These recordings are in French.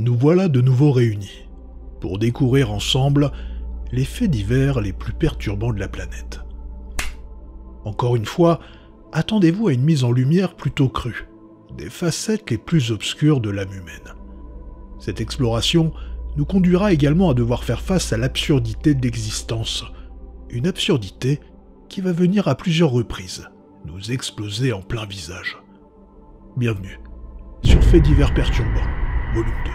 Nous voilà de nouveau réunis pour découvrir ensemble les faits divers les plus perturbants de la planète. Encore une fois, attendez-vous à une mise en lumière plutôt crue des facettes les plus obscures de l'âme humaine. Cette exploration nous conduira également à devoir faire face à l'absurdité de l'existence, une absurdité qui va venir à plusieurs reprises nous exploser en plein visage. Bienvenue sur Faits divers perturbants, volume 2.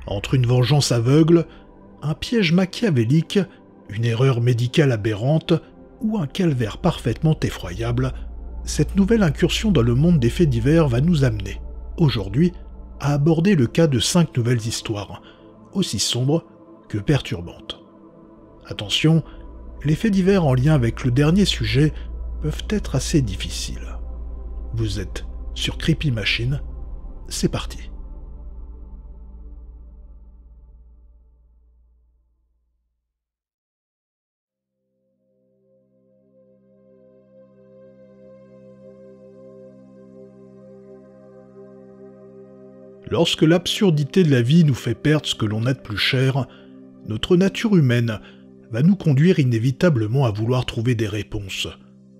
Entre une vengeance aveugle, un piège machiavélique, une erreur médicale aberrante ou un calvaire parfaitement effroyable, cette nouvelle incursion dans le monde des faits divers va nous amener, aujourd'hui, à aborder le cas de 5 nouvelles histoires, aussi sombres que perturbantes. Attention, les faits divers en lien avec le dernier sujet peuvent être assez difficiles. Vous êtes sur Creepy Machine, c'est parti. Lorsque l'absurdité de la vie nous fait perdre ce que l'on a de plus cher, notre nature humaine va nous conduire inévitablement à vouloir trouver des réponses,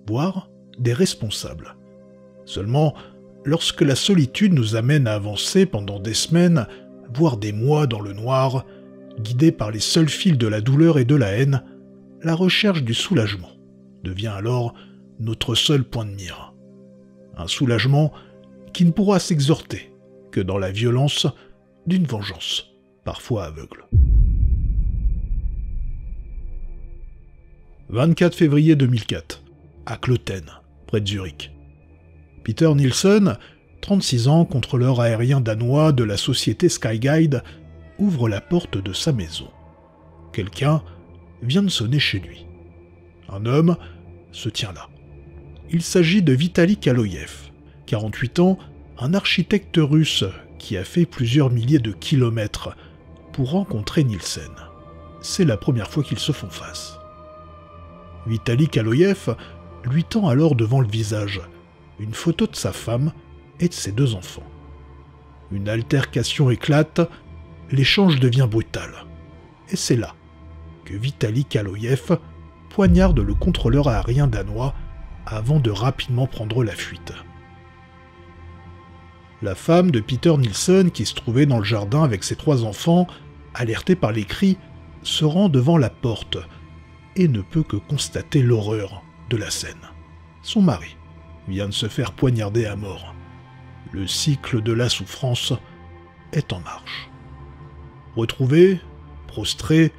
voire des responsables. Seulement, lorsque la solitude nous amène à avancer pendant des semaines, voire des mois dans le noir, guidés par les seuls fils de la douleur et de la haine, la recherche du soulagement devient alors notre seul point de mire. Un soulagement qui ne pourra s'exhorter que dans la violence d'une vengeance, parfois aveugle. 24 février 2004, à Kloten, près de Zurich. Peter Nilsson, 36 ans, contrôleur aérien danois de la société Skyguide, ouvre la porte de sa maison. Quelqu'un vient de sonner chez lui. Un homme se tient là. Il s'agit de Vitali Kaloyev, 48 ans, un architecte russe qui a fait plusieurs milliers de kilomètres pour rencontrer Nilsson. C'est la première fois qu'ils se font face. Vitali Kaloyev lui tend alors devant le visage une photo de sa femme et de ses 2 enfants. Une altercation éclate, l'échange devient brutal. Et c'est là que Vitali Kaloyev poignarde le contrôleur aérien danois avant de rapidement prendre la fuite. La femme de Peter Nilsson, qui se trouvait dans le jardin avec ses 3 enfants, alertée par les cris, se rend devant la porte et ne peut que constater l'horreur de la scène. Son mari vient de se faire poignarder à mort. Le cycle de la souffrance est en marche. Retrouvé, prostré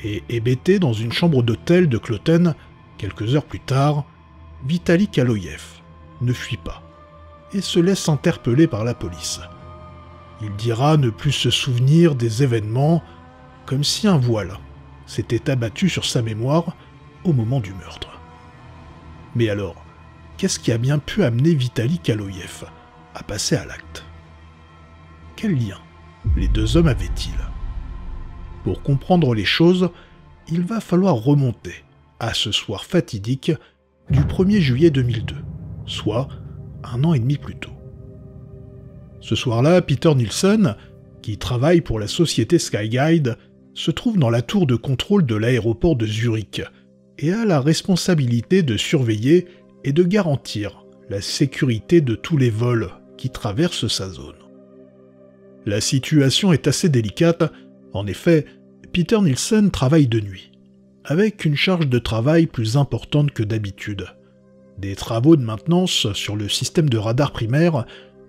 et hébété dans une chambre d'hôtel de Kloten, quelques heures plus tard, Vitali Kaloyev ne fuit pas et se laisse interpeller par la police. Il dira ne plus se souvenir des événements, comme si un voile s'était abattu sur sa mémoire au moment du meurtre. Mais alors, qu'est-ce qui a bien pu amener Vitali Kaloyev à passer à l'acte? Quel lien les 2 hommes avaient-ils? Pour comprendre les choses, il va falloir remonter à ce soir fatidique du 1er juillet 2002, soit 1 an et demi plus tôt. Ce soir-là, Peter Nilsson, qui travaille pour la société Skyguide, se trouve dans la tour de contrôle de l'aéroport de Zurich et a la responsabilité de surveiller et de garantir la sécurité de tous les vols qui traversent sa zone. La situation est assez délicate, en effet, Peter Nilsson travaille de nuit, avec une charge de travail plus importante que d'habitude. Des travaux de maintenance sur le système de radar primaire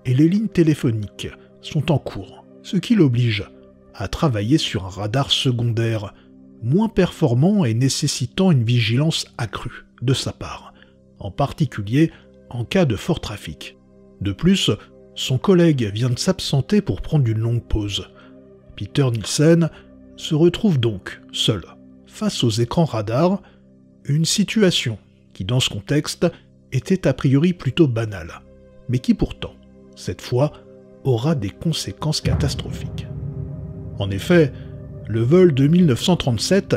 et les lignes téléphoniques sont en cours, ce qui l'oblige à travailler sur un radar secondaire, moins performant et nécessitant une vigilance accrue de sa part, en particulier en cas de fort trafic. De plus, son collègue vient de s'absenter pour prendre une longue pause. Peter Nilsson se retrouve donc seul, face aux écrans radars, une situation qui, dans ce contexte, était a priori plutôt banale, mais qui pourtant, cette fois, aura des conséquences catastrophiques. En effet, le vol de 1937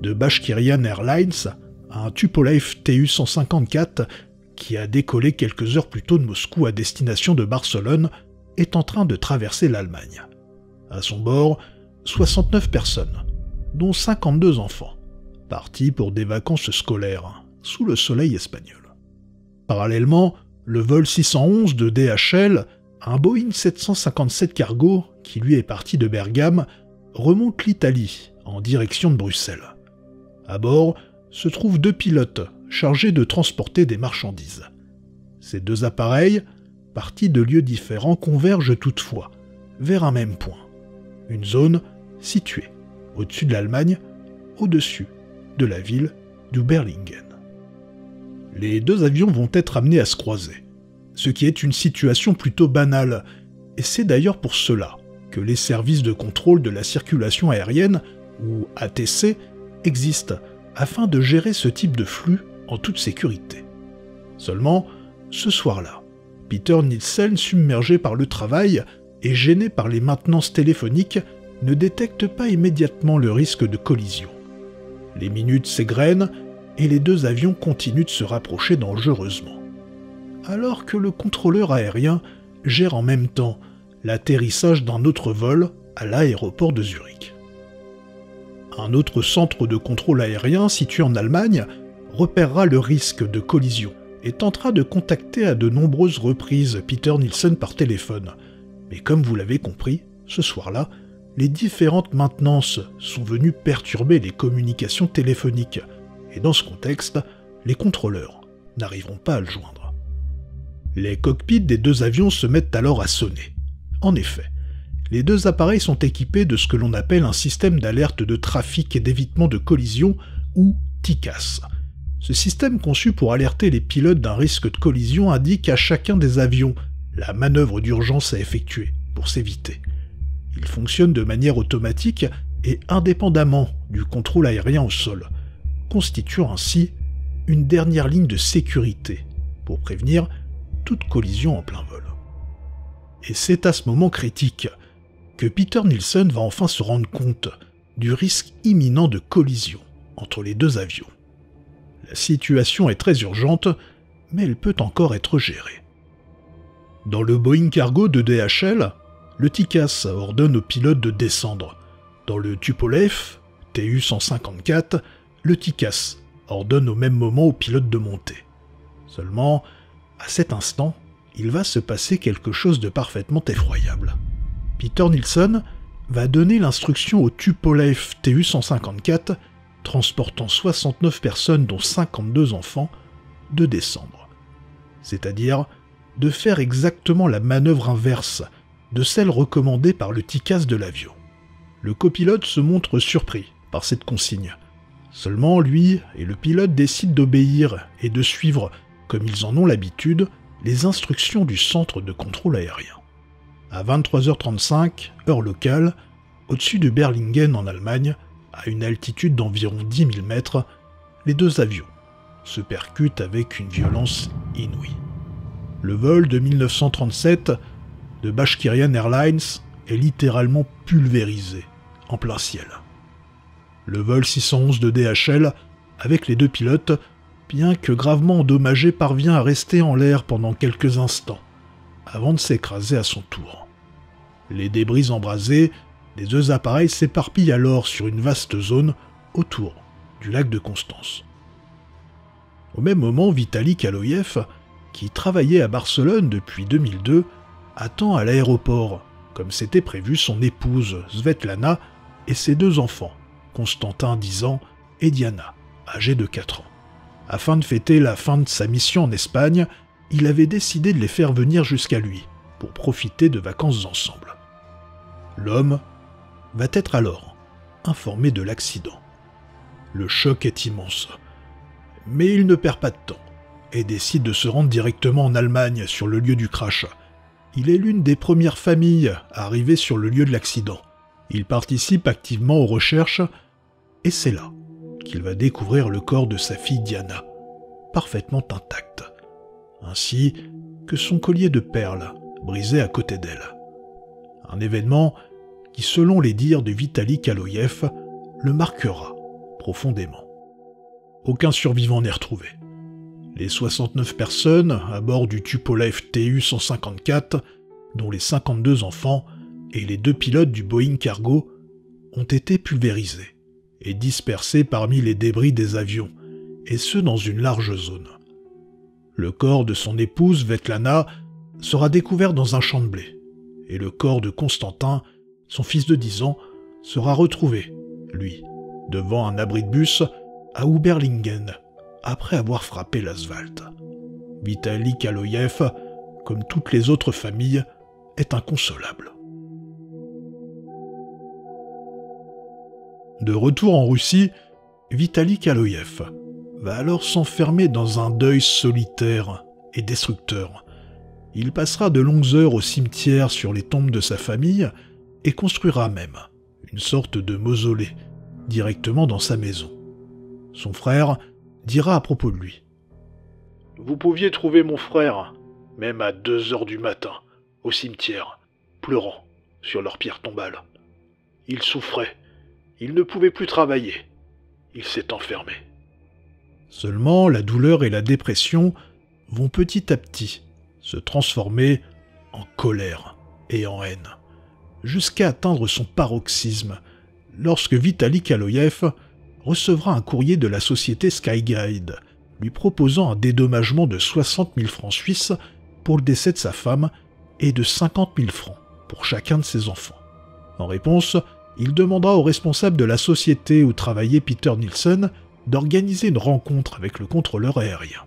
de Bashkirian Airlines, un Tupolev Tu-154 qui a décollé quelques heures plus tôt de Moscou à destination de Barcelone, est en train de traverser l'Allemagne. À son bord, 69 personnes, dont 52 enfants, partis pour des vacances scolaires sous le soleil espagnol. Parallèlement, le vol 611 de DHL, un Boeing 757 cargo qui lui est parti de Bergame, remonte l'Italie en direction de Bruxelles. À bord se trouvent 2 pilotes chargés de transporter des marchandises. Ces 2 appareils, partis de lieux différents, convergent toutefois vers un même point, une zone située au-dessus de l'Allemagne, au-dessus de la ville d'Uberlingen. Les 2 avions vont être amenés à se croiser, ce qui est une situation plutôt banale, et c'est d'ailleurs pour cela que les services de contrôle de la circulation aérienne, ou ATC, existent afin de gérer ce type de flux en toute sécurité. Seulement, ce soir-là, Peter Nielsen, submergé par le travail et gêné par les maintenances téléphoniques, ne détecte pas immédiatement le risque de collision. Les minutes s'égrènent et les 2 avions continuent de se rapprocher dangereusement. Alors que le contrôleur aérien gère en même temps l'atterrissage d'un autre vol à l'aéroport de Zurich. Un autre centre de contrôle aérien situé en Allemagne repérera le risque de collision et tentera de contacter à de nombreuses reprises Peter Nielsen par téléphone. Mais comme vous l'avez compris, ce soir-là, les différentes maintenances sont venues perturber les communications téléphoniques, et dans ce contexte, les contrôleurs n'arriveront pas à le joindre. Les cockpits des 2 avions se mettent alors à sonner. En effet, les 2 appareils sont équipés de ce que l'on appelle un système d'alerte de trafic et d'évitement de collision, ou TICAS. Ce système conçu pour alerter les pilotes d'un risque de collision indique à chacun des avions la manœuvre d'urgence à effectuer pour s'éviter. Il fonctionne de manière automatique et indépendamment du contrôle aérien au sol, constituant ainsi une dernière ligne de sécurité pour prévenir toute collision en plein vol. Et c'est à ce moment critique que Peter Nielsen va enfin se rendre compte du risque imminent de collision entre les 2 avions. La situation est très urgente, mais elle peut encore être gérée. Dans le Boeing cargo de DHL, le TICAS ordonne aux pilotes de descendre. Dans le Tupolev Tu-154, le TICAS ordonne au même moment aux pilotes de monter. Seulement, à cet instant, il va se passer quelque chose de parfaitement effroyable. Peter Nielsen va donner l'instruction au Tupolev Tu-154, transportant 69 personnes dont 52 enfants, de descendre. C'est-à-dire de faire exactement la manœuvre inverse de celle recommandée par le TICAS de l'avion. Le copilote se montre surpris par cette consigne. Seulement, lui et le pilote décident d'obéir et de suivre, comme ils en ont l'habitude, les instructions du centre de contrôle aérien. À 23h35, heure locale, au-dessus de Berlingen en Allemagne, à une altitude d'environ 10 000 mètres, les 2 avions se percutent avec une violence inouïe. Le vol de 1937 de Bashkirian Airlines est littéralement pulvérisé en plein ciel. Le vol 611 de DHL, avec les 2 pilotes, bien que gravement endommagé, parvient à rester en l'air pendant quelques instants, avant de s'écraser à son tour. Les débris embrasés des 2 appareils s'éparpillent alors sur une vaste zone autour du lac de Constance. Au même moment, Vitali Kaloyev, qui travaillait à Barcelone depuis 2002, attend à l'aéroport, comme c'était prévu, son épouse Svetlana et ses 2 enfants, Constantin 10 ans et Diana, âgée de 4 ans. Afin de fêter la fin de sa mission en Espagne, il avait décidé de les faire venir jusqu'à lui, pour profiter de vacances ensemble. L'homme va être alors informé de l'accident. Le choc est immense, mais il ne perd pas de temps et décide de se rendre directement en Allemagne sur le lieu du crash. Il est l'une des premières familles à arriver sur le lieu de l'accident. Il participe activement aux recherches et c'est là qu'il va découvrir le corps de sa fille Diana, parfaitement intact, ainsi que son collier de perles brisé à côté d'elle. Un événement qui, selon les dires de Vitali Kaloyev, le marquera profondément. Aucun survivant n'est retrouvé. Les 69 personnes à bord du Tupolev Tu-154 dont les 52 enfants et les 2 pilotes du Boeing Cargo, ont été pulvérisés et dispersés parmi les débris des avions, et ce dans une large zone. Le corps de son épouse Svetlana sera découvert dans un champ de blé, et le corps de Constantin, son fils de 10 ans, sera retrouvé, lui, devant un abri de bus à Oberlingen, après avoir frappé l'asphalte. Vitali Kaloyev, comme toutes les autres familles, est inconsolable. De retour en Russie, Vitali Kaloyev va alors s'enfermer dans un deuil solitaire et destructeur. Il passera de longues heures au cimetière sur les tombes de sa famille et construira même une sorte de mausolée directement dans sa maison. Son frère dira à propos de lui: « Vous pouviez trouver mon frère, même à 2 heures du matin, au cimetière, pleurant sur leur pierre tombale. Il souffrait, il ne pouvait plus travailler, il s'est enfermé. » Seulement, la douleur et la dépression vont petit à petit se transformer en colère et en haine, jusqu'à atteindre son paroxysme lorsque Vitali Kaloyev recevra un courrier de la société Skyguide lui proposant un dédommagement de 60 000 francs suisses pour le décès de sa femme et de 50 000 francs pour chacun de ses enfants. En réponse, il demandera au responsable de la société où travaillait Peter Nielsen d'organiser une rencontre avec le contrôleur aérien.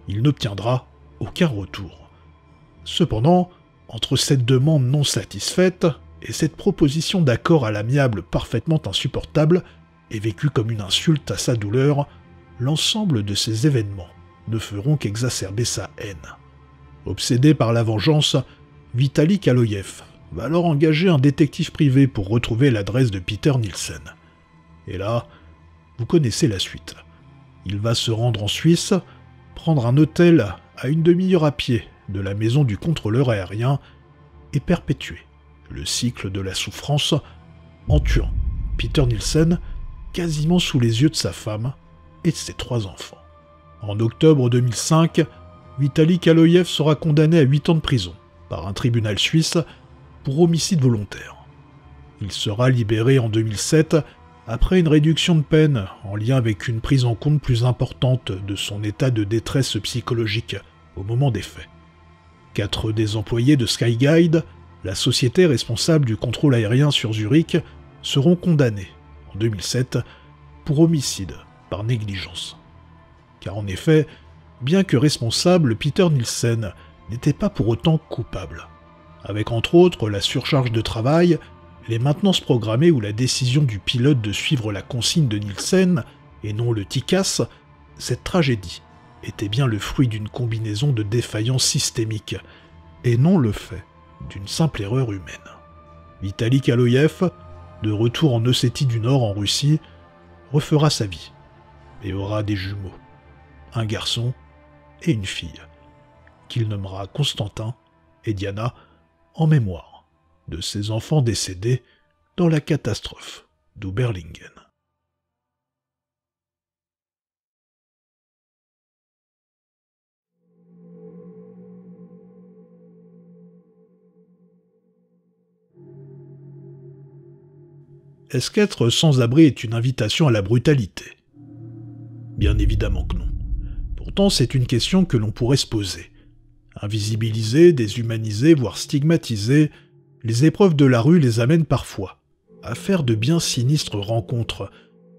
Il n'obtiendra aucun retour. Cependant, entre cette demande non satisfaite et cette proposition d'accord à l'amiable parfaitement insupportable et vécue comme une insulte à sa douleur, l'ensemble de ces événements ne feront qu'exacerber sa haine. Obsédé par la vengeance, Vitali Kaloyev va alors engager un détective privé pour retrouver l'adresse de Peter Nielsen. Et là, vous connaissez la suite. Il va se rendre en Suisse, prendre un hôtel à une demi-heure à pied de la maison du contrôleur aérien et perpétuer le cycle de la souffrance en tuant Peter Nielsen quasiment sous les yeux de sa femme et de ses 3 enfants. En octobre 2005, Vitali Kaloyev sera condamné à 8 ans de prison par un tribunal suisse pour homicide volontaire. Il sera libéré en 2007 après une réduction de peine en lien avec une prise en compte plus importante de son état de détresse psychologique au moment des faits. 4 des employés de Skyguide, la société responsable du contrôle aérien sur Zurich, seront condamnés en 2007 pour homicide par négligence. Car en effet, bien que responsable, Peter Nielsen n'était pas pour autant coupable. Avec entre autres la surcharge de travail, les maintenances programmées ou la décision du pilote de suivre la consigne de Nielsen, et non le TICAS, cette tragédie était bien le fruit d'une combinaison de défaillances systémiques, et non le fait d'une simple erreur humaine. Vitali Kaloyev, de retour en Ossétie du Nord en Russie, refera sa vie, et aura des jumeaux, un garçon et une fille, qu'il nommera Constantin et Diana en mémoire de ses enfants décédés dans la catastrophe d'Oberlingen. Est-ce qu'être sans-abri est une invitation à la brutalité ? Bien évidemment que non. Pourtant, c'est une question que l'on pourrait se poser. Invisibilisés, déshumanisés, voire stigmatisés, les épreuves de la rue les amènent parfois à faire de bien sinistres rencontres,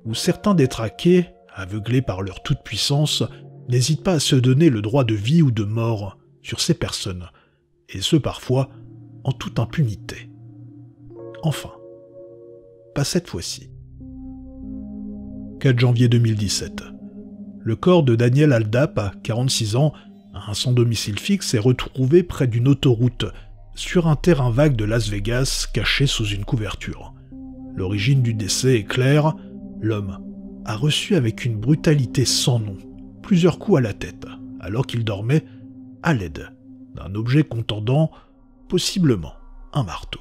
où certains détraqués, aveuglés par leur toute-puissance, n'hésitent pas à se donner le droit de vie ou de mort sur ces personnes, et ce parfois en toute impunité. Enfin, pas cette fois-ci. 4 janvier 2017. Le corps de Daniel Aldap, 46 ans, un sans domicile fixe, est retrouvé près d'une autoroute, sur un terrain vague de Las Vegas, caché sous une couverture. L'origine du décès est claire, l'homme a reçu avec une brutalité sans nom plusieurs coups à la tête, alors qu'il dormait à l'aide d'un objet contendant possiblement un marteau.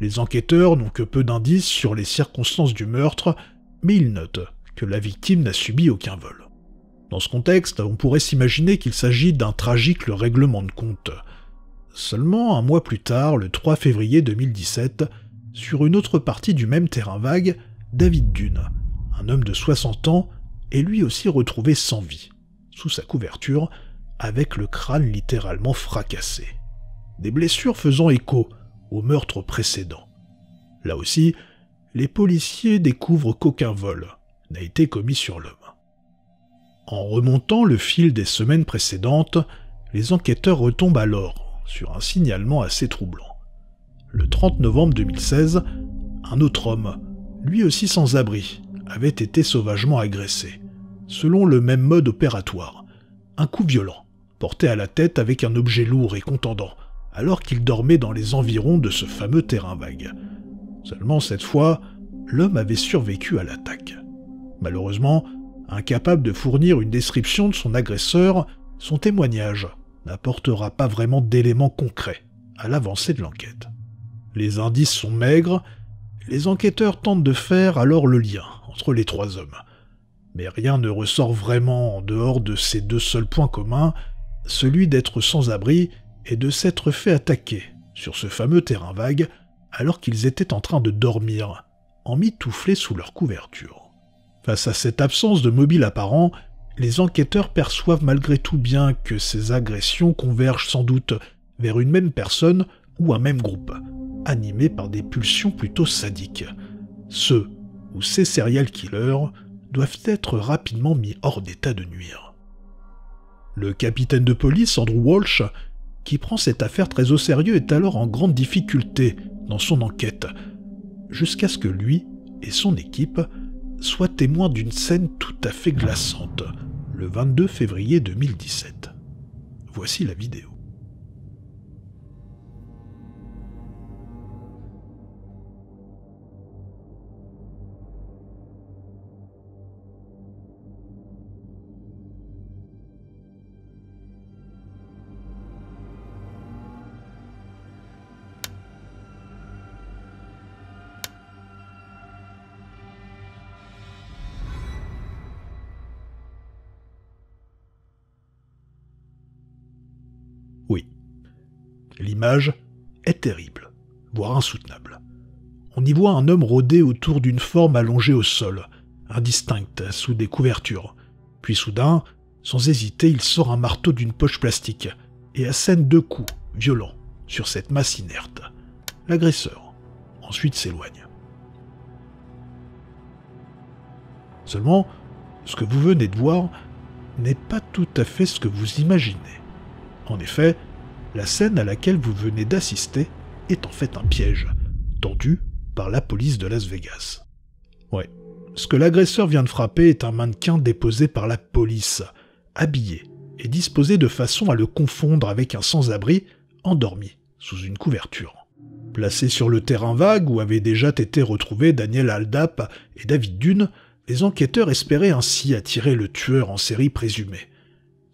Les enquêteurs n'ont que peu d'indices sur les circonstances du meurtre, mais ils notent que la victime n'a subi aucun vol. Dans ce contexte, on pourrait s'imaginer qu'il s'agit d'un tragique règlement de compte. Seulement un mois plus tard, le 3 février 2017, sur une autre partie du même terrain vague, David Dunn, un homme de 60 ans, est lui aussi retrouvé sans vie, sous sa couverture, avec le crâne littéralement fracassé. Des blessures faisant écho au meurtre précédent. Là aussi, les policiers découvrent qu'aucun vol n'a été commis sur l'homme. En remontant le fil des semaines précédentes, les enquêteurs retombent alors sur un signalement assez troublant. Le 30 novembre 2016, un autre homme, lui aussi sans abri, avait été sauvagement agressé, selon le même mode opératoire, un coup violent, porté à la tête avec un objet lourd et contondant, alors qu'il dormait dans les environs de ce fameux terrain vague. Seulement cette fois, l'homme avait survécu à l'attaque. Malheureusement, incapable de fournir une description de son agresseur, son témoignage n'apportera pas vraiment d'éléments concrets à l'avancée de l'enquête. Les indices sont maigres, les enquêteurs tentent de faire alors le lien entre les trois hommes. Mais rien ne ressort vraiment en dehors de ces deux seuls points communs, celui d'être sans abri et de s'être fait attaquer sur ce fameux terrain vague alors qu'ils étaient en train de dormir, emmitouflés sous leur couverture. Face à cette absence de mobile apparent, les enquêteurs perçoivent malgré tout bien que ces agressions convergent sans doute vers une même personne ou un même groupe, animé par des pulsions plutôt sadiques. Ceux ou ces serial killers doivent être rapidement mis hors d'état de nuire. Le capitaine de police, Andrew Walsh, qui prend cette affaire très au sérieux, est alors en grande difficulté dans son enquête, jusqu'à ce que lui et son équipe soient témoins d'une scène tout à fait glaçante, le 22 février 2017. Voici la vidéo. Oui, l'image est terrible, voire insoutenable. On y voit un homme rôder autour d'une forme allongée au sol, indistincte, sous des couvertures. Puis soudain, sans hésiter, il sort un marteau d'une poche plastique et assène 2 coups violents sur cette masse inerte. L'agresseur ensuite s'éloigne. Seulement, ce que vous venez de voir n'est pas tout à fait ce que vous imaginez. En effet, la scène à laquelle vous venez d'assister est en fait un piège, tendu par la police de Las Vegas. Ouais, ce que l'agresseur vient de frapper est un mannequin déposé par la police, habillé et disposé de façon à le confondre avec un sans-abri endormi sous une couverture. Placés sur le terrain vague où avaient déjà été retrouvés Daniel Haldap et David Dunn, les enquêteurs espéraient ainsi attirer le tueur en série présumé.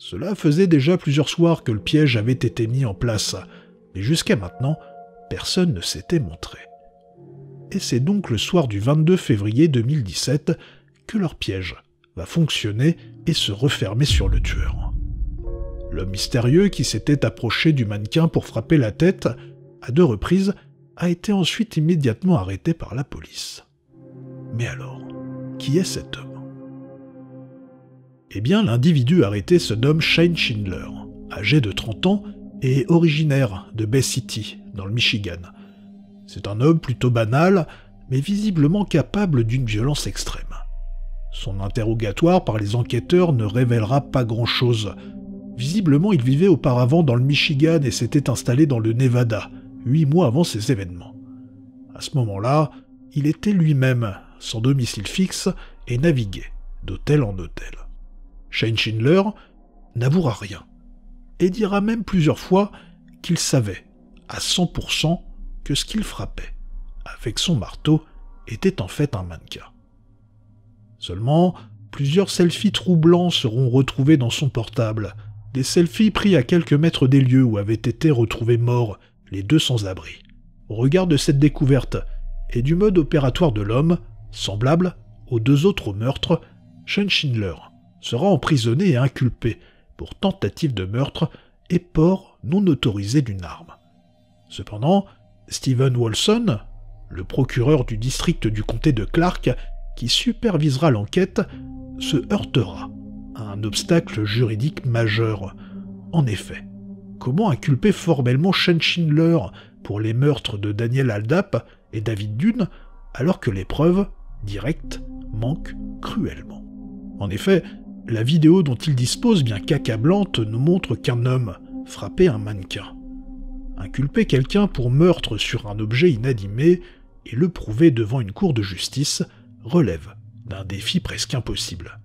Cela faisait déjà plusieurs soirs que le piège avait été mis en place, mais jusqu'à maintenant, personne ne s'était montré. Et c'est donc le soir du 22 février 2017 que leur piège va fonctionner et se refermer sur le tueur. L'homme mystérieux qui s'était approché du mannequin pour frapper la tête, à 2 reprises, a été ensuite immédiatement arrêté par la police. Mais alors, qui est cet homme ? Eh bien, l'individu arrêté se nomme Shane Schindler, âgé de 30 ans et originaire de Bay City, dans le Michigan. C'est un homme plutôt banal, mais visiblement capable d'une violence extrême. Son interrogatoire par les enquêteurs ne révélera pas grand-chose. Visiblement, il vivait auparavant dans le Michigan et s'était installé dans le Nevada, 8 mois avant ces événements. À ce moment-là, il était lui-même sans domicile fixe et naviguait d'hôtel en hôtel. Shane Schindler n'avouera rien, et dira même plusieurs fois qu'il savait, à 100%, que ce qu'il frappait, avec son marteau, était en fait un mannequin. Seulement, plusieurs selfies troublants seront retrouvés dans son portable, des selfies pris à quelques mètres des lieux où avaient été retrouvés morts les 2 sans-abri. Au regard de cette découverte et du mode opératoire de l'homme, semblable aux 2 autres meurtres, Shane Schindler sera emprisonné et inculpé pour tentative de meurtre et port non autorisé d'une arme. Cependant, Steven Wolson, le procureur du district du comté de Clark, qui supervisera l'enquête, se heurtera à un obstacle juridique majeur. En effet, comment inculper formellement Shane Schindler pour les meurtres de Daniel Haldap et David Dunn alors que les preuves directes manquent cruellement? En effet, la vidéo dont il dispose, bien qu'accablante, ne montre qu'un homme frapper un mannequin. Inculper quelqu'un pour meurtre sur un objet inanimé et le prouver devant une cour de justice relève d'un défi presque impossible.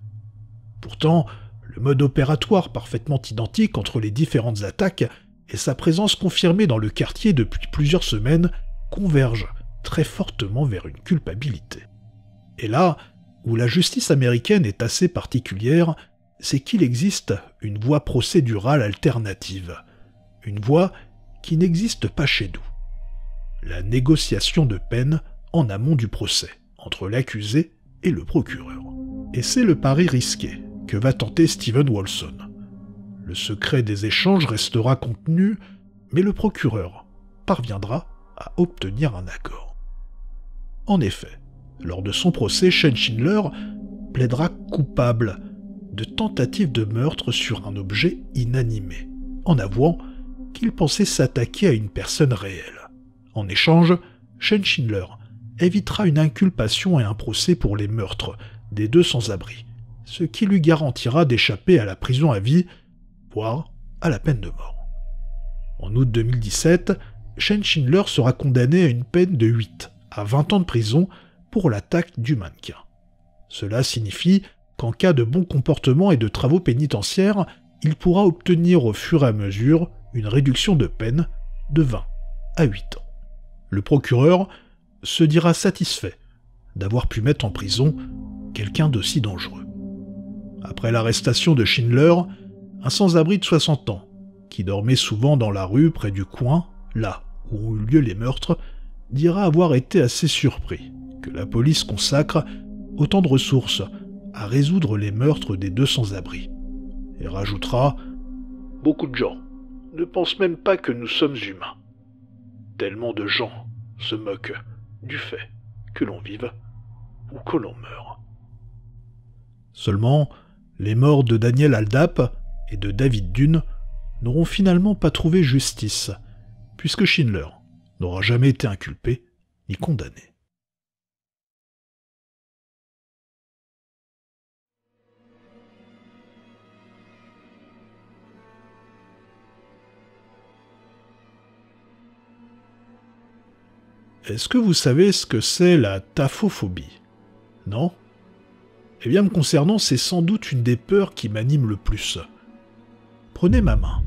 Pourtant, le mode opératoire parfaitement identique entre les différentes attaques et sa présence confirmée dans le quartier depuis plusieurs semaines convergent très fortement vers une culpabilité. Et là, où la justice américaine est assez particulière, c'est qu'il existe une voie procédurale alternative. Une voie qui n'existe pas chez nous. La négociation de peine en amont du procès, entre l'accusé et le procureur. Et c'est le pari risqué que va tenter Steven Wolson. Le secret des échanges restera contenu, mais le procureur parviendra à obtenir un accord. En effet, lors de son procès, Shane Schindler plaidera coupable de tentative de meurtre sur un objet inanimé, en avouant qu'il pensait s'attaquer à une personne réelle. En échange, Shane Schindler évitera une inculpation et un procès pour les meurtres des deux sans-abri, ce qui lui garantira d'échapper à la prison à vie, voire à la peine de mort. En août 2017, Shane Schindler sera condamné à une peine de 8 à 20 ans de prison pour l'attaque du mannequin. Cela signifie qu'en cas de bon comportement et de travaux pénitentiaires, il pourra obtenir au fur et à mesure une réduction de peine de 20 à 8 ans. Le procureur se dira satisfait d'avoir pu mettre en prison quelqu'un d'aussi dangereux. Après l'arrestation de Schindler, un sans-abri de 60 ans, qui dormait souvent dans la rue près du coin, là où ont eu lieu les meurtres, dira avoir été assez surpris que la police consacre autant de ressources à résoudre les meurtres des deux sans-abri, et rajoutera « Beaucoup de gens ne pensent même pas que nous sommes humains. Tellement de gens se moquent du fait que l'on vive ou que l'on meure. » Seulement, les morts de Daniel Haldap et de David Dunn n'auront finalement pas trouvé justice, puisque Schindler n'aura jamais été inculpé ni condamné. Est-ce que vous savez ce que c'est la taphophobie? Non? Eh bien, me concernant, c'est sans doute une des peurs qui m'anime le plus. Prenez ma main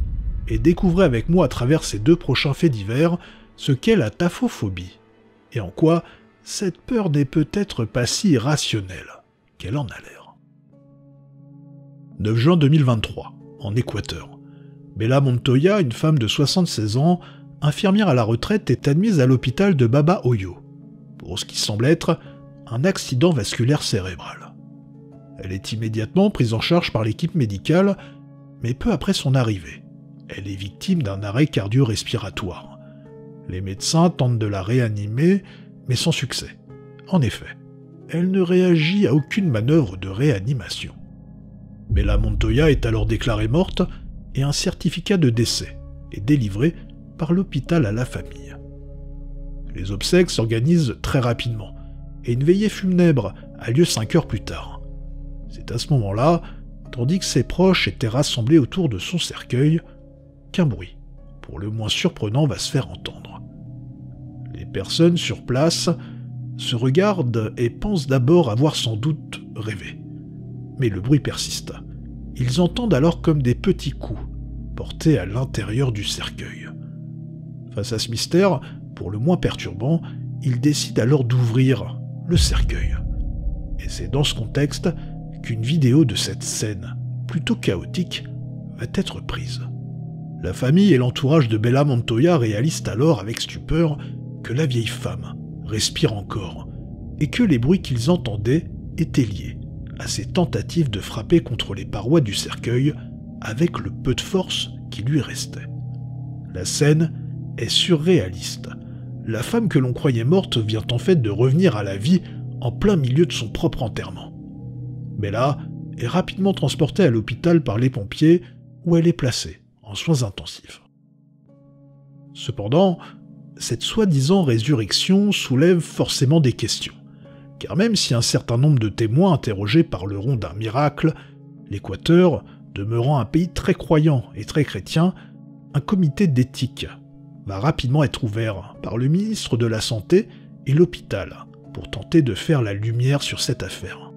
et découvrez avec moi à travers ces 2 prochains faits divers ce qu'est la taphophobie, et en quoi cette peur n'est peut-être pas si irrationnelle qu'elle en a l'air. 9 juin 2023, en Équateur. Bella Montoya, une femme de 76 ans, infirmière à la retraite, est admise à l'hôpital de Baba Oyo, pour ce qui semble être un accident vasculaire cérébral. Elle est immédiatement prise en charge par l'équipe médicale, mais peu après son arrivée, elle est victime d'un arrêt cardio-respiratoire. Les médecins tentent de la réanimer, mais sans succès. En effet, elle ne réagit à aucune manœuvre de réanimation. Bella Montoya est alors déclarée morte et un certificat de décès est délivré par l'hôpital à la famille. Les obsèques s'organisent très rapidement et une veillée funèbre a lieu 5 heures plus tard. C'est à ce moment-là, tandis que ses proches étaient rassemblés autour de son cercueil, qu'un bruit, pour le moins surprenant, va se faire entendre. Les personnes sur place se regardent et pensent d'abord avoir sans doute rêvé. Mais le bruit persiste. Ils entendent alors comme des petits coups portés à l'intérieur du cercueil. Face à ce mystère, pour le moins perturbant, ils décident alors d'ouvrir le cercueil. Et c'est dans ce contexte qu'une vidéo de cette scène, plutôt chaotique, va être prise. La famille et l'entourage de Bella Montoya réalisent alors avec stupeur que la vieille femme respire encore, et que les bruits qu'ils entendaient étaient liés à ses tentatives de frapper contre les parois du cercueil avec le peu de force qui lui restait. La scène est surréaliste. La femme que l'on croyait morte vient en fait de revenir à la vie en plein milieu de son propre enterrement. Bella est rapidement transportée à l'hôpital par les pompiers où elle est placée en soins intensifs. Cependant, cette soi-disant résurrection soulève forcément des questions, car même si un certain nombre de témoins interrogés parleront d'un miracle, l'Équateur, demeurant un pays très croyant et très chrétien, un comité d'éthique va rapidement être ouvert par le ministre de la Santé et l'hôpital pour tenter de faire la lumière sur cette affaire.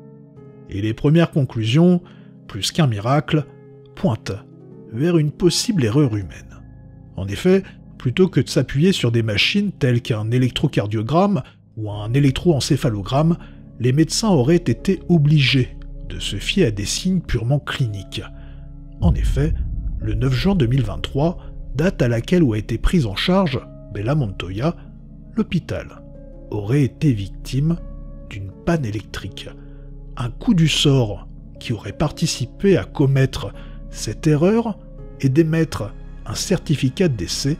Et les premières conclusions, plus qu'un miracle, pointent vers une possible erreur humaine. En effet, plutôt que de s'appuyer sur des machines telles qu'un électrocardiogramme ou un électroencéphalogramme, les médecins auraient été obligés de se fier à des signes purement cliniques. En effet, le 9 juin 2023, date à laquelle a été prise en charge Bella Montoya, l'hôpital aurait été victime d'une panne électrique. Un coup du sort qui aurait participé à commettre cette erreur et d'émettre un certificat de décès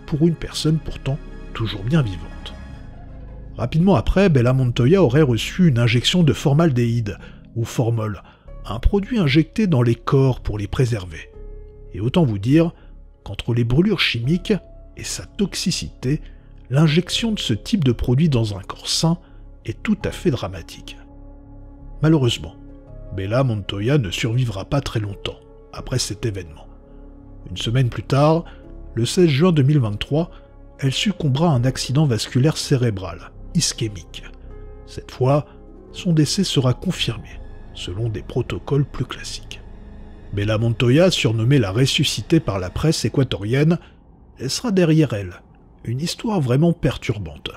pour une personne pourtant toujours bien vivante. Rapidement après, Bella Montoya aurait reçu une injection de formaldéhyde, ou formol, un produit injecté dans les corps pour les préserver. Et autant vous dire qu'entre les brûlures chimiques et sa toxicité, l'injection de ce type de produit dans un corps sain est tout à fait dramatique. Malheureusement, Bella Montoya ne survivra pas très longtemps après cet événement. Une semaine plus tard, le 16 juin 2023, elle succombera à un accident vasculaire cérébral, ischémique. Cette fois, son décès sera confirmé, selon des protocoles plus classiques. Bella Montoya, surnommée la ressuscitée par la presse équatorienne, laissera derrière elle une histoire vraiment perturbante.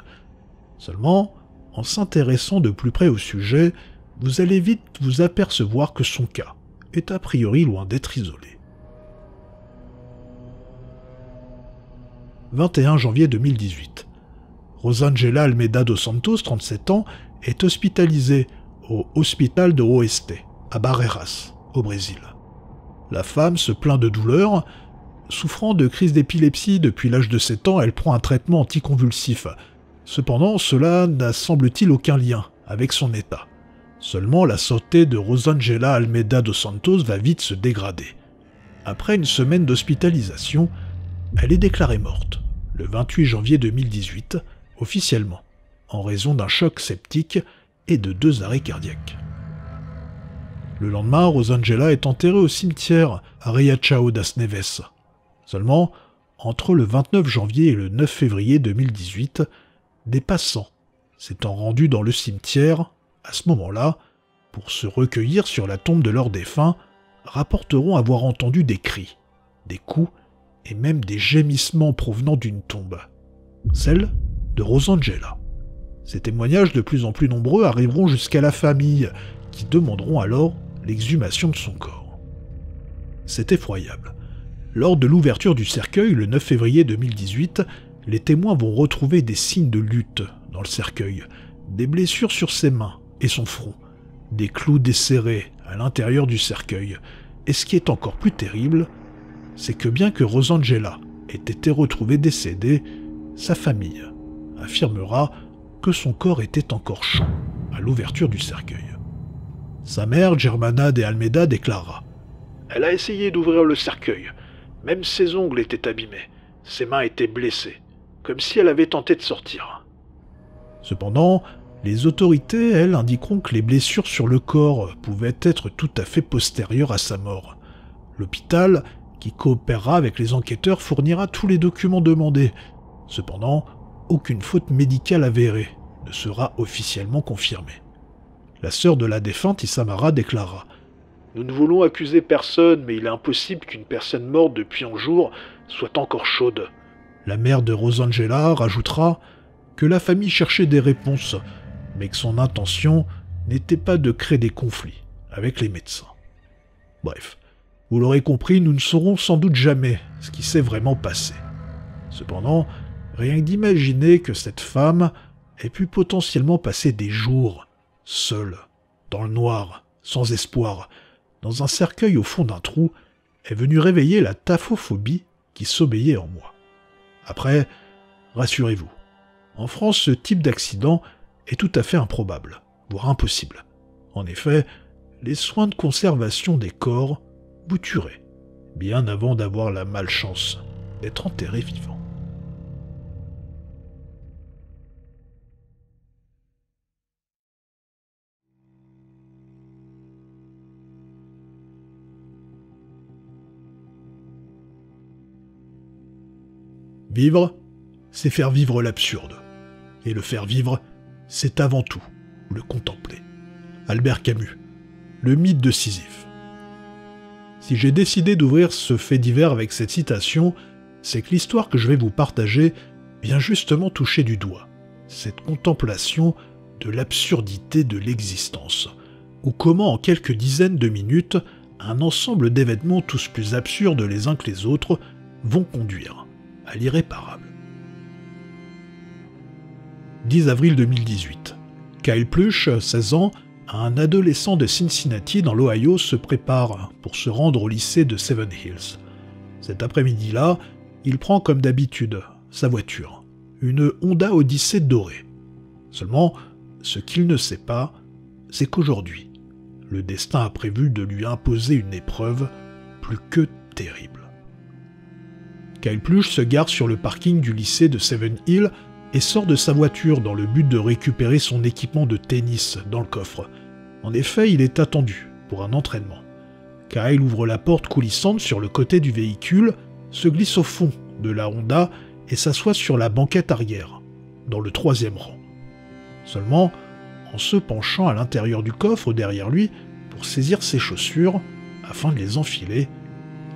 Seulement, en s'intéressant de plus près au sujet, vous allez vite vous apercevoir que son cas est a priori loin d'être isolé. 21 janvier 2018. Rosângela Almeida dos Santos, 37 ans, est hospitalisée au Hospital de Oeste, à Barreiras, au Brésil. La femme se plaint de douleurs. Souffrant de crises d'épilepsie depuis l'âge de 7 ans, elle prend un traitement anticonvulsif. Cependant, cela n'a semble-t-il aucun lien avec son état. Seulement, la santé de Rosângela Almeida dos Santos va vite se dégrader. Après une semaine d'hospitalisation, elle est déclarée morte, le 28 janvier 2018, officiellement, en raison d'un choc septique et de 2 arrêts cardiaques. Le lendemain, Rosângela est enterrée au cimetière à Riachão das Neves. Seulement, entre le 29 janvier et le 9 février 2018, des passants s'étant rendus dans le cimetière, à ce moment-là, pour se recueillir sur la tombe de leur défunt, rapporteront avoir entendu des cris, des coups et même des gémissements provenant d'une tombe, celle de Rosângela. Ces témoignages de plus en plus nombreux arriveront jusqu'à la famille, qui demanderont alors l'exhumation de son corps. C'est effroyable. Lors de l'ouverture du cercueil le 9 février 2018, les témoins vont retrouver des signes de lutte dans le cercueil, des blessures sur ses mains et son front, des clous desserrés à l'intérieur du cercueil. Et ce qui est encore plus terrible, c'est que bien que Rosângela ait été retrouvée décédée, sa famille affirmera que son corps était encore chaud à l'ouverture du cercueil. Sa mère, Germana de Almeida, déclara « Elle a essayé d'ouvrir le cercueil. Même ses ongles étaient abîmés. Ses mains étaient blessées, comme si elle avait tenté de sortir. » Cependant, les autorités, elles, indiqueront que les blessures sur le corps pouvaient être tout à fait postérieures à sa mort. L'hôpital, qui coopérera avec les enquêteurs, fournira tous les documents demandés. Cependant, aucune faute médicale avérée ne sera officiellement confirmée. La sœur de la défunte, Isamara, déclara « Nous ne voulons accuser personne, mais il est impossible qu'une personne morte depuis un jour soit encore chaude. » La mère de Rosângela rajoutera que la famille cherchait des réponses, mais que son intention n'était pas de créer des conflits avec les médecins. Bref, vous l'aurez compris, nous ne saurons sans doute jamais ce qui s'est vraiment passé. Cependant, rien que d'imaginer que cette femme ait pu potentiellement passer des jours seule, dans le noir, sans espoir, dans un cercueil au fond d'un trou, est venu réveiller la taphophobie qui sommeillait en moi. Après, rassurez-vous, en France, ce type d'accident est tout à fait improbable, voire impossible. En effet, les soins de conservation des corps vous tueraient, bien avant d'avoir la malchance d'être enterré vivant. Vivre, c'est faire vivre l'absurde. Et le faire vivre, c'est avant tout le contempler. Albert Camus, le mythe de Sisyphe. Si j'ai décidé d'ouvrir ce fait divers avec cette citation, c'est que l'histoire que je vais vous partager vient justement toucher du doigt cette contemplation de l'absurdité de l'existence, ou comment en quelques dizaines de minutes, un ensemble d'événements tous plus absurdes les uns que les autres vont conduire à l'irréparable. 10 avril 2018. Kyle Plush, 16 ans, un adolescent de Cincinnati dans l'Ohio, se prépare pour se rendre au lycée de Seven Hills. Cet après-midi-là, il prend comme d'habitude sa voiture, une Honda Odyssey dorée. Seulement, ce qu'il ne sait pas, c'est qu'aujourd'hui, le destin a prévu de lui imposer une épreuve plus que terrible. Kyle Plush se gare sur le parking du lycée de Seven Hills et sort de sa voiture dans le but de récupérer son équipement de tennis dans le coffre. En effet, il est attendu pour un entraînement. Kyle ouvre la porte coulissante sur le côté du véhicule, se glisse au fond de la Honda et s'assoit sur la banquette arrière, dans le 3e rang. Seulement, en se penchant à l'intérieur du coffre derrière lui pour saisir ses chaussures afin de les enfiler,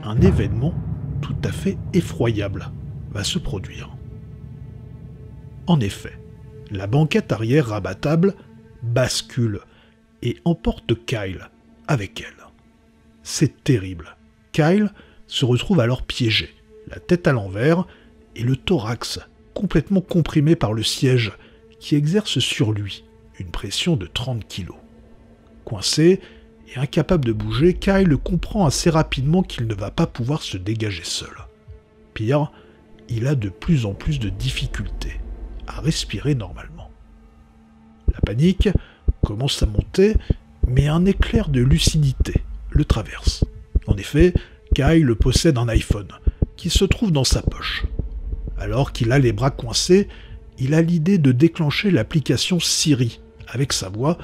un événement tout à fait effroyable va se produire. En effet, la banquette arrière rabattable bascule et emporte Kyle avec elle. C'est terrible. Kyle se retrouve alors piégé, la tête à l'envers et le thorax complètement comprimé par le siège qui exerce sur lui une pression de 30 kg. Coincé et incapable de bouger, Kyle comprend assez rapidement qu'il ne va pas pouvoir se dégager seul. Pire, il a de plus en plus de difficultés à respirer normalement. La panique commence à monter, mais un éclair de lucidité le traverse. En effet, Kyle possède un iPhone qui se trouve dans sa poche. Alors qu'il a les bras coincés, il a l'idée de déclencher l'application Siri avec sa voix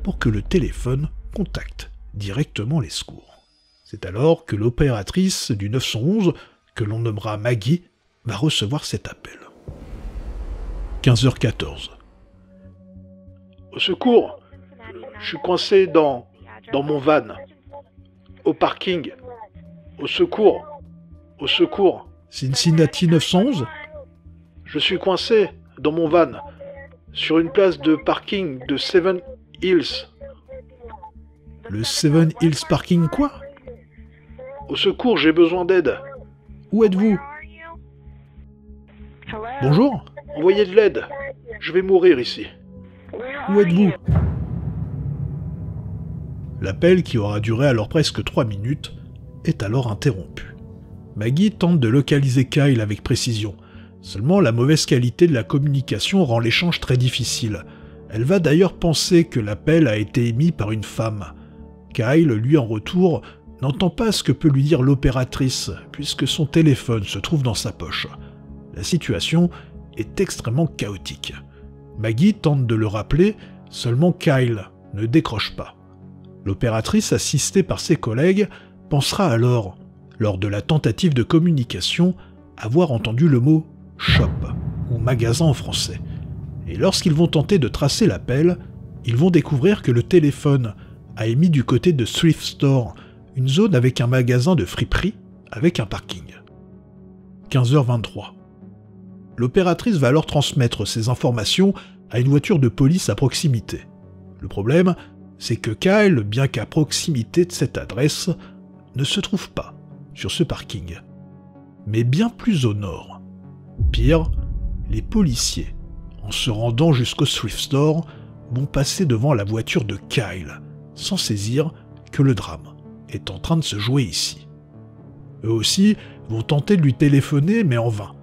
pour que le téléphone contacte directement les secours. C'est alors que l'opératrice du 911, que l'on nommera Maggie, va recevoir cet appel. 15h14. Au secours, je suis coincé dans mon van. Au parking. Au secours. Au secours. Cincinnati 911 ? Je suis coincé dans mon van, sur une place de parking de Seven Hills. Le Seven Hills Parking quoi ? Au secours, j'ai besoin d'aide. Où êtes-vous ? Bonjour, envoyez de l'aide. Je vais mourir ici. Où êtes-vous ? L'appel, qui aura duré alors presque 3 minutes, est alors interrompu. Maggie tente de localiser Kyle avec précision. Seulement, la mauvaise qualité de la communication rend l'échange très difficile. Elle va d'ailleurs penser que l'appel a été émis par une femme. Kyle, lui, en retour, n'entend pas ce que peut lui dire l'opératrice, puisque son téléphone se trouve dans sa poche. La situation est extrêmement chaotique. Maggie tente de le rappeler, seulement Kyle ne décroche pas. L'opératrice, assistée par ses collègues, pensera alors, lors de la tentative de communication, avoir entendu le mot « shop » ou « magasin » en français. Et lorsqu'ils vont tenter de tracer l'appel, ils vont découvrir que le téléphone a émis du côté de Thrift Store, une zone avec un magasin de friperie avec un parking. 15h23. L'opératrice va alors transmettre ces informations à une voiture de police à proximité. Le problème, c'est que Kyle, bien qu'à proximité de cette adresse, ne se trouve pas sur ce parking, mais bien plus au nord. Pire, les policiers, en se rendant jusqu'au Thrift Store, vont passer devant la voiture de Kyle, sans saisir que le drame est en train de se jouer ici. Eux aussi vont tenter de lui téléphoner, mais en vain.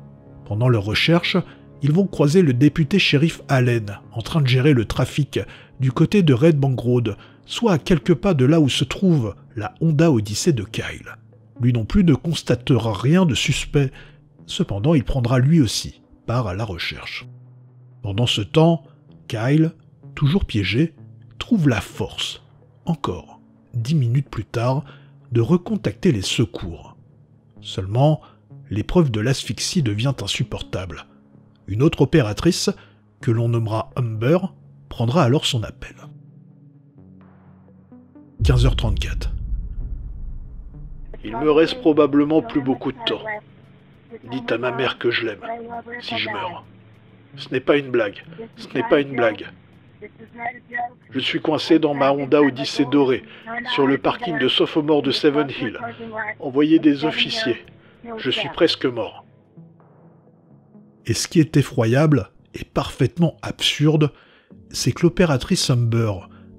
Pendant leur recherche, ils vont croiser le député shérif Allen, en train de gérer le trafic du côté de Red Bank Road, soit à quelques pas de là où se trouve la Honda Odyssey de Kyle. Lui non plus ne constatera rien de suspect, cependant il prendra lui aussi part à la recherche. Pendant ce temps, Kyle, toujours piégé, trouve la force, encore 10 minutes plus tard, de recontacter les secours. Seulement, l'épreuve de l'asphyxie devient insupportable. Une autre opératrice, que l'on nommera Humber, prendra alors son appel. 15h34. Il me reste probablement plus beaucoup de temps. Dites à ma mère que je l'aime, si je meurs. Ce n'est pas une blague, ce n'est pas une blague. Je suis coincé dans ma Honda Odyssey dorée, sur le parking de Sophomore de Seven Hill. Envoyez des officiers. Je suis presque mort. Et ce qui est effroyable et parfaitement absurde, c'est que l'opératrice Humber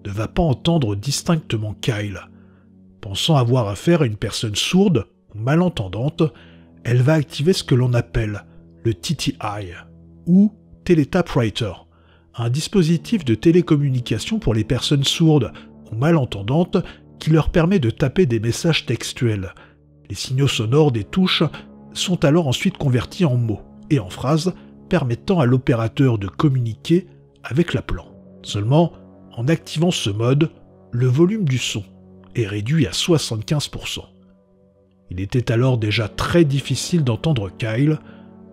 ne va pas entendre distinctement Kyle. Pensant avoir affaire à une personne sourde ou malentendante, elle va activer ce que l'on appelle le TTI, ou Teletypewriter, un dispositif de télécommunication pour les personnes sourdes ou malentendantes qui leur permet de taper des messages textuels. Les signaux sonores des touches sont alors ensuite convertis en mots et en phrases permettant à l'opérateur de communiquer avec l'appelant. Seulement, en activant ce mode, le volume du son est réduit à 75%. Il était alors déjà très difficile d'entendre Kyle.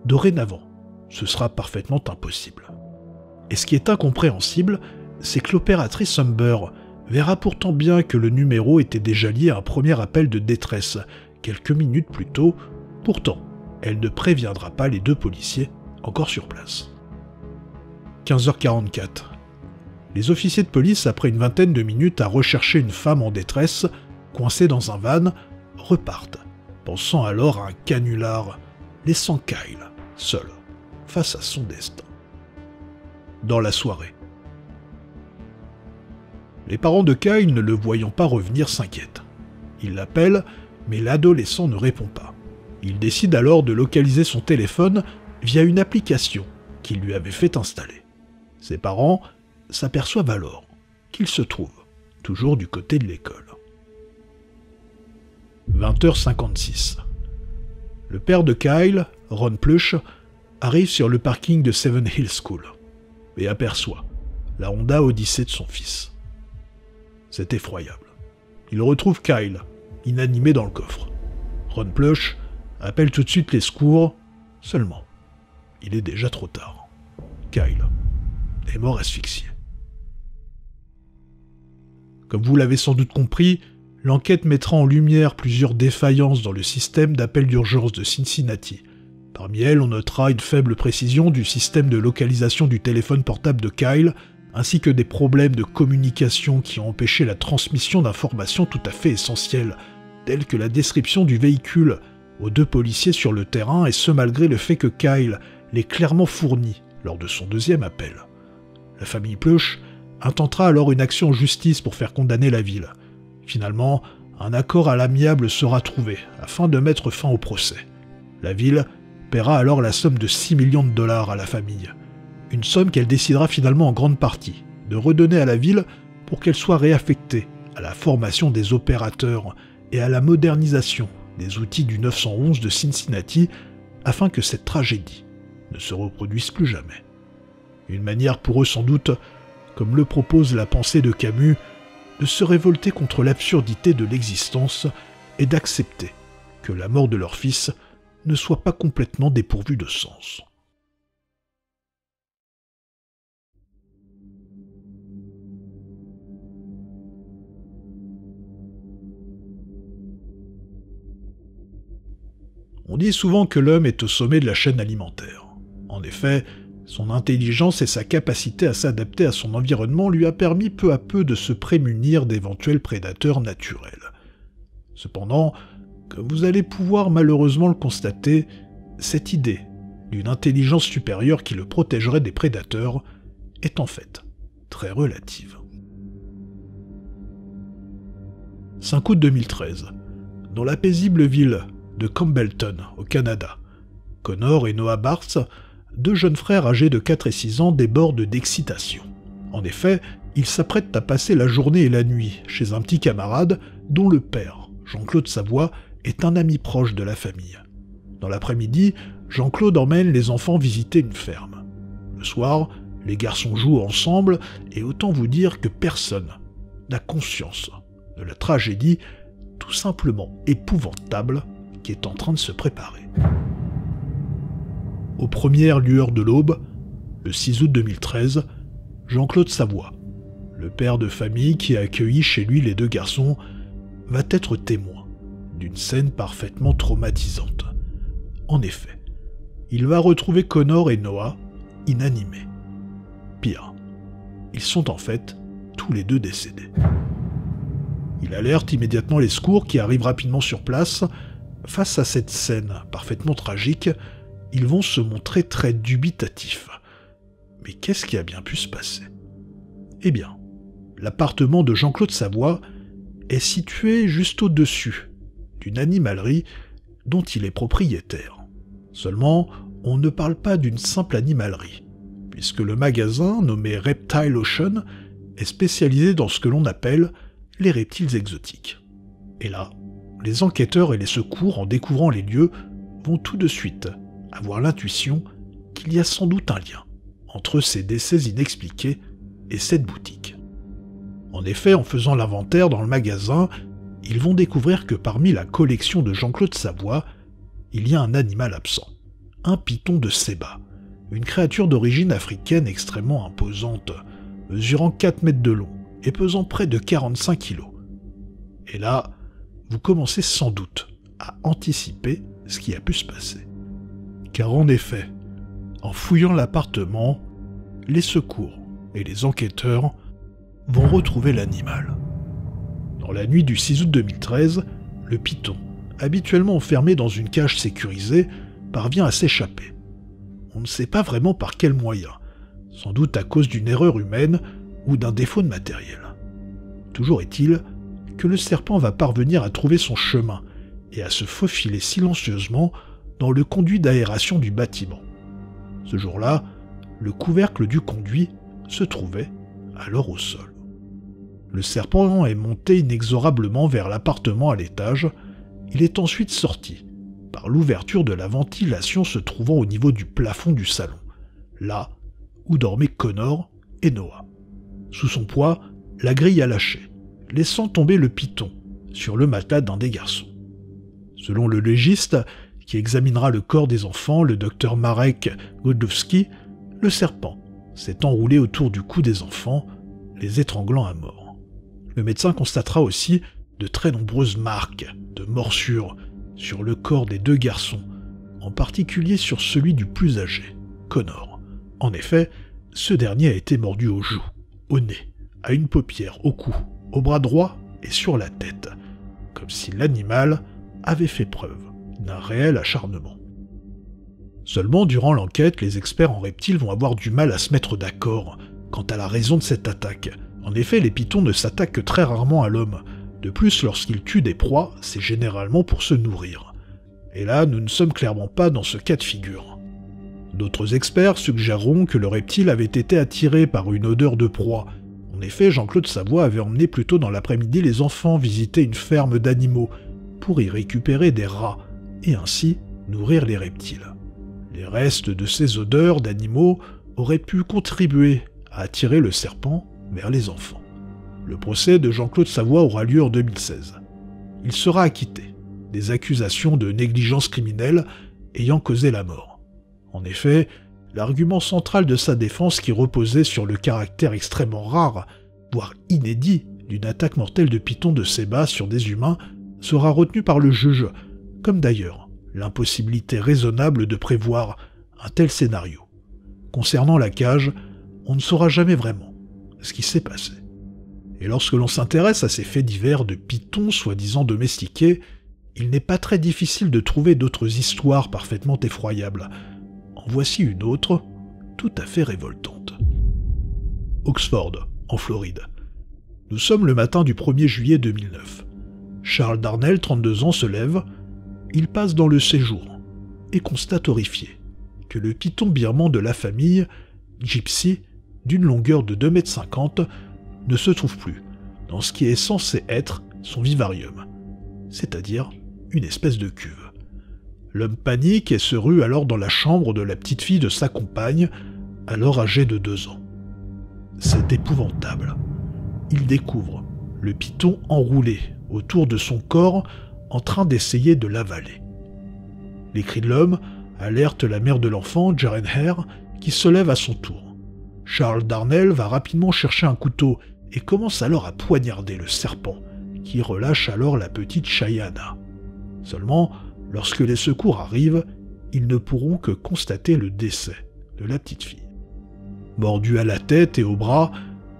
Dorénavant, ce sera parfaitement impossible. Et ce qui est incompréhensible, c'est que l'opératrice Humber verra pourtant bien que le numéro était déjà lié à un premier appel de détresse, quelques minutes plus tôt. Pourtant, elle ne préviendra pas les deux policiers encore sur place. 15h44. Les officiers de police, après une vingtaine de minutes à rechercher une femme en détresse, coincée dans un van, repartent, pensant alors à un canular, laissant Kyle seul face à son destin. Dans la soirée. Les parents de Kyle, ne le voyant pas revenir, s'inquiètent. Ils l'appellent, mais l'adolescent ne répond pas. Il décide alors de localiser son téléphone via une application qu'il lui avait fait installer. Ses parents s'aperçoivent alors qu'il se trouve toujours du côté de l'école. 20h56. Le père de Kyle, Ron Plush, arrive sur le parking de Seven Hill School et aperçoit la Honda Odyssey de son fils. C'est effroyable. Il retrouve Kyle, inanimé dans le coffre. Ron Plush appelle tout de suite les secours, seulement, il est déjà trop tard. Kyle est mort asphyxié. Comme vous l'avez sans doute compris, l'enquête mettra en lumière plusieurs défaillances dans le système d'appel d'urgence de Cincinnati. Parmi elles, on notera une faible précision du système de localisation du téléphone portable de Kyle, ainsi que des problèmes de communication qui ont empêché la transmission d'informations tout à fait essentielles, telles que la description du véhicule aux deux policiers sur le terrain, et ce malgré le fait que Kyle l'ait clairement fourni lors de son deuxième appel. La famille Plush intentera alors une action en justice pour faire condamner la ville. Finalement, un accord à l'amiable sera trouvé afin de mettre fin au procès. La ville paiera alors la somme de 6 millions de dollars à la famille. Une somme qu'elle décidera finalement en grande partie de redonner à la ville pour qu'elle soit réaffectée à la formation des opérateurs et à la modernisation des outils du 911 de Cincinnati afin que cette tragédie ne se reproduise plus jamais. Une manière pour eux sans doute, comme le propose la pensée de Camus, de se révolter contre l'absurdité de l'existence et d'accepter que la mort de leur fils ne soit pas complètement dépourvue de sens. On dit souvent que l'homme est au sommet de la chaîne alimentaire. En effet, son intelligence et sa capacité à s'adapter à son environnement lui a permis peu à peu de se prémunir d'éventuels prédateurs naturels. Cependant, comme vous allez pouvoir malheureusement le constater, cette idée d'une intelligence supérieure qui le protégerait des prédateurs est en fait très relative. 5 août 2013. Dans la paisible ville de Campbellton, au Canada. Connor et Noah Bartz, deux jeunes frères âgés de 4 et 6 ans, débordent d'excitation. En effet, ils s'apprêtent à passer la journée et la nuit chez un petit camarade dont le père, Jean-Claude Savoie, est un ami proche de la famille. Dans l'après-midi, Jean-Claude emmène les enfants visiter une ferme. Le soir, les garçons jouent ensemble et autant vous dire que personne n'a conscience de la tragédie tout simplement épouvantable qui est en train de se préparer. Aux premières lueurs de l'aube, le 6 août 2013, Jean-Claude Savoie, le père de famille qui a accueilli chez lui les deux garçons, va être témoin d'une scène parfaitement traumatisante. En effet, il va retrouver Connor et Noah inanimés. Pire, ils sont en fait tous les deux décédés. Il alerte immédiatement les secours qui arrivent rapidement sur place. Face à cette scène parfaitement tragique, ils vont se montrer très dubitatifs. Mais qu'est-ce qui a bien pu se passer? Eh bien, l'appartement de Jean-Claude Savoie est situé juste au-dessus d'une animalerie dont il est propriétaire. Seulement, on ne parle pas d'une simple animalerie, puisque le magasin, nommé Reptile Ocean, est spécialisé dans ce que l'on appelle les reptiles exotiques. Et là, les enquêteurs et les secours, en découvrant les lieux, vont tout de suite avoir l'intuition qu'il y a sans doute un lien entre ces décès inexpliqués et cette boutique. En effet, en faisant l'inventaire dans le magasin, ils vont découvrir que parmi la collection de Jean-Claude Savoie, il y a un animal absent, un python de Seba, une créature d'origine africaine extrêmement imposante, mesurant 4 mètres de long et pesant près de 45 kilos. Et là, vous commencez sans doute à anticiper ce qui a pu se passer. Car en effet, en fouillant l'appartement, les secours et les enquêteurs vont retrouver l'animal. Dans la nuit du 6 août 2013, le python, habituellement enfermé dans une cage sécurisée, parvient à s'échapper. On ne sait pas vraiment par quel moyen, sans doute à cause d'une erreur humaine ou d'un défaut de matériel. Toujours est-il que le serpent va parvenir à trouver son chemin et à se faufiler silencieusement dans le conduit d'aération du bâtiment. Ce jour-là, le couvercle du conduit se trouvait alors au sol. Le serpent est monté inexorablement vers l'appartement à l'étage. Il est ensuite sorti par l'ouverture de la ventilation se trouvant au niveau du plafond du salon, là où dormaient Connor et Noah. Sous son poids, la grille a lâché, laissant tomber le python sur le matelas d'un des garçons. Selon le légiste, qui examinera le corps des enfants, le docteur Marek Godlewski, le serpent s'est enroulé autour du cou des enfants, les étranglant à mort. Le médecin constatera aussi de très nombreuses marques de morsures sur le corps des deux garçons, en particulier sur celui du plus âgé, Connor. En effet, ce dernier a été mordu aux joues, au nez, à une paupière, au cou, au bras droit et sur la tête, comme si l'animal avait fait preuve d'un réel acharnement. Seulement, durant l'enquête, les experts en reptiles vont avoir du mal à se mettre d'accord quant à la raison de cette attaque. En effet, les pythons ne s'attaquent que très rarement à l'homme. De plus, lorsqu'ils tuent des proies, c'est généralement pour se nourrir. Et là, nous ne sommes clairement pas dans ce cas de figure. D'autres experts suggéreront que le reptile avait été attiré par une odeur de proie. En effet, Jean-Claude Savoie avait emmené plus tôt dans l'après-midi les enfants visiter une ferme d'animaux pour y récupérer des rats et ainsi nourrir les reptiles. Les restes de ces odeurs d'animaux auraient pu contribuer à attirer le serpent vers les enfants. Le procès de Jean-Claude Savoie aura lieu en 2016. Il sera acquitté des accusations de négligence criminelle ayant causé la mort. En effet, l'argument central de sa défense qui reposait sur le caractère extrêmement rare, voire inédit, d'une attaque mortelle de python de Seba sur des humains sera retenu par le juge, comme d'ailleurs l'impossibilité raisonnable de prévoir un tel scénario. Concernant la cage, on ne saura jamais vraiment ce qui s'est passé. Et lorsque l'on s'intéresse à ces faits divers de pythons soi-disant domestiqués, il n'est pas très difficile de trouver d'autres histoires parfaitement effroyables. En voici une autre, tout à fait révoltante. Oxford, en Floride. Nous sommes le matin du 1er juillet 2009. Charles Darnell, 32 ans, se lève il passe dans le séjour et constate horrifié que le python birman de la famille, Gypsy, d'une longueur de 2,50 m, ne se trouve plus dans ce qui est censé être son vivarium, c'est-à-dire une espèce de cuve. L'homme panique et se rue alors dans la chambre de la petite fille de sa compagne, alors âgée de 2 ans. C'est épouvantable. Il découvre le python enroulé autour de son corps en train d'essayer de l'avaler. Les cris de l'homme alertent la mère de l'enfant, Jaren Hare, qui se lève à son tour. Charles Darnell va rapidement chercher un couteau et commence alors à poignarder le serpent, qui relâche alors la petite Cheyenne. Seulement, lorsque les secours arrivent, ils ne pourront que constater le décès de la petite fille. Mordue à la tête et au bras,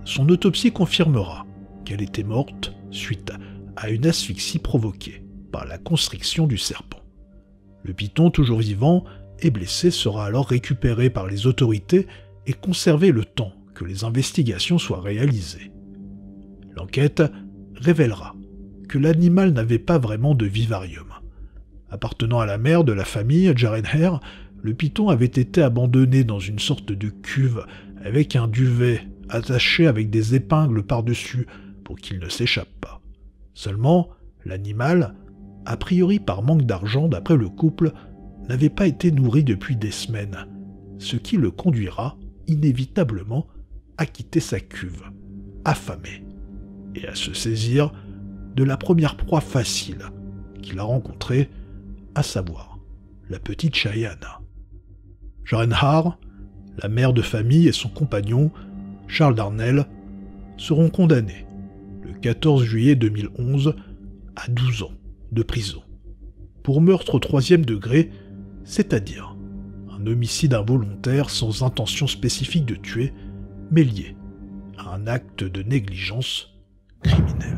son autopsie confirmera qu'elle était morte suite à une asphyxie provoquée par la constriction du serpent. Le python, toujours vivant et blessé, sera alors récupéré par les autorités et conservé le temps que les investigations soient réalisées. L'enquête révélera que l'animal n'avait pas vraiment de vivarium. Appartenant à la mère de la famille, Jaren Hare, le python avait été abandonné dans une sorte de cuve avec un duvet attaché avec des épingles par-dessus pour qu'il ne s'échappe pas. Seulement, l'animal, a priori par manque d'argent d'après le couple, n'avait pas été nourri depuis des semaines, ce qui le conduira inévitablement à quitter sa cuve, affamé, et à se saisir de la première proie facile qu'il a rencontrée, à savoir la petite Cheyenne. Jaren Hare, la mère de famille et son compagnon, Charles Darnell, seront condamnés le 14 juillet 2011 à 12 ans de prison pour meurtre au 3e degré, c'est-à-dire un homicide involontaire sans intention spécifique de tuer, mais lié à un acte de négligence criminelle.